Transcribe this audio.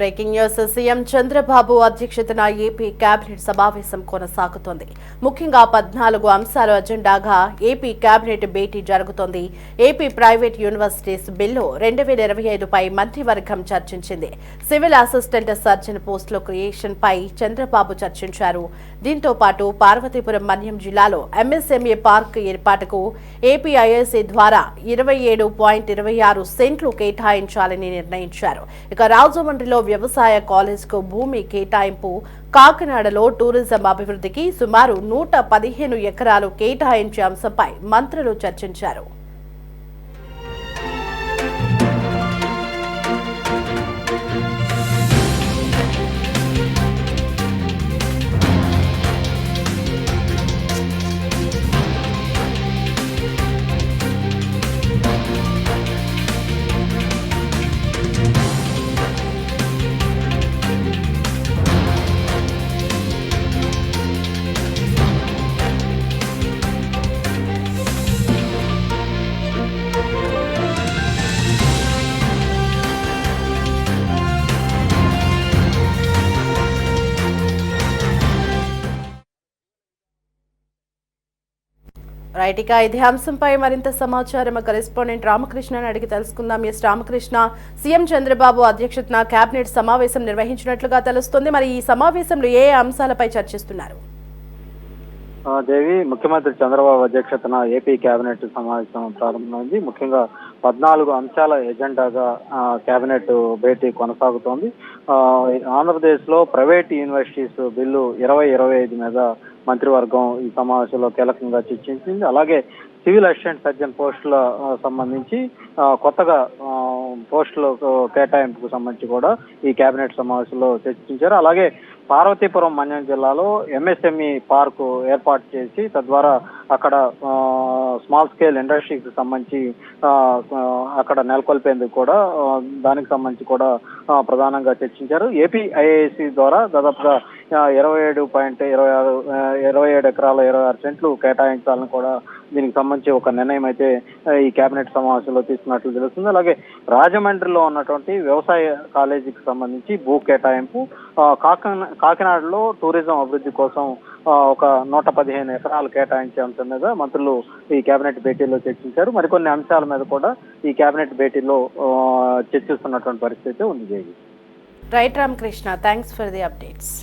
Breaking news CM Chandrababu అధ్యక్షతన AP cabinet సమావేశం కొనసాగుతోంది. ముఖ్యంగా 14 అంశాల అజెండాగా ఏపీ కేబినెట్ భేటీ జరుగుతోంది. ఏపీ ప్రైవేట్ యూనివర్సిటీస్ బిల్లు 2025పై మంత్రివర్గం చర్చించింది. సివిల్ అసిస్టెంట్ సర్జన్ పోస్టుల క్రియేషన్ పై చంద్రబాబు చర్చించారు. దీంతో పాటు పార్వతీపురం మన్యం జిల్లాలో ఎంఎస్ఎంఈ పార్క్ ఏర్పాటుకు ఏపీఐఐసీ ద్వారా 27.26 సెంట్లు కేటాయించాలని నిర్ణయించారు. ఇక రాజమండ్రిలో వ్యవసాయ కాలేజ్కు భూమి కేటాయింపు, కాకినాడలో టూరిజం అభివృద్ధికి సుమారు 115 ఎకరాలు కేటాయించే అంశంపై మంత్రులు చర్చించారు. రైట్, ఇక ఇదే అంశంపై మరింత సమాచారం కరెస్పాండెంట్ రామకృష్ణని అడిగి తెలుసుకుందాం. ఎస్ రామకృష్ణ, సీఎం చంద్రబాబు అధ్యక్షతన కేబినెట్ సమావేశం నిర్వహించినట్లుగా తెలుస్తోంది. మరి ఈ సమావేశంలో ఏ అంశాలపై చర్చిస్తున్నారు? దేవి, ముఖ్యమంత్రి చంద్రబాబు అధ్యక్షతన ఏపీ కేబినెట్ సమావేశం ప్రారంభమైంది. ముఖ్యంగా 14 అంశాల ఎజెండాగా కేబినెట్ భేటీ కొనసాగుతోంది. ఆంధ్రప్రదేశ్ లో ప్రైవేట్ యూనివర్సిటీస్ బిల్లు 2025 మీద మంత్రివర్గం ఈ సమావేశంలో కీలకంగా చర్చించింది. అలాగే సివిల్ అసిస్టెంట్ సర్జన్ పోస్టుల సంబంధించి కొత్తగా పోస్టుల కేటాయింపుకు సంబంధించి కూడా ఈ కేబినెట్ సమావేశంలో చర్చించారు. అలాగే పార్వతీపురం మన్యం జిల్లాలో ఎంఎస్ఎంఈ పార్కు ఏర్పాటు చేసి తద్వారా అక్కడ స్మాల్ స్కేల్ ఇండస్ట్రీకి సంబంధించి అక్కడ నెలకొల్పేందుకు కూడా దానికి సంబంధించి కూడా ప్రధానంగా చర్చించారు. ఏపీ ఐఐసి ద్వారా దాదాపుగా 27 ఎకరాల 26 సెంట్లు కేటాయించాలని కూడా దీనికి సంబంధించి ఒక నిర్ణయం అయితే ఈ కేబినెట్ సమావేశంలో తీసుకున్నట్లు తెలుస్తుంది. అలాగే రాజమండ్రిలో ఉన్నటువంటి వ్యవసాయ కాలేజీకి సంబంధించి భూ కేటాయింపు, కాకినాడలో టూరిజం అభివృద్ధి కోసం ఒక 115 ఎకరాలు కేటాయించే అంశం మీద మంత్రులు ఈ కేబినెట్ భేటీలో చర్చించారు. మరికొన్ని అంశాల మీద కూడా ఈ కేబినెట్ భేటీలో చర్చిస్తున్నటువంటి పరిస్థితి ఉంది. Right Ramakrishna, thanks for the updates.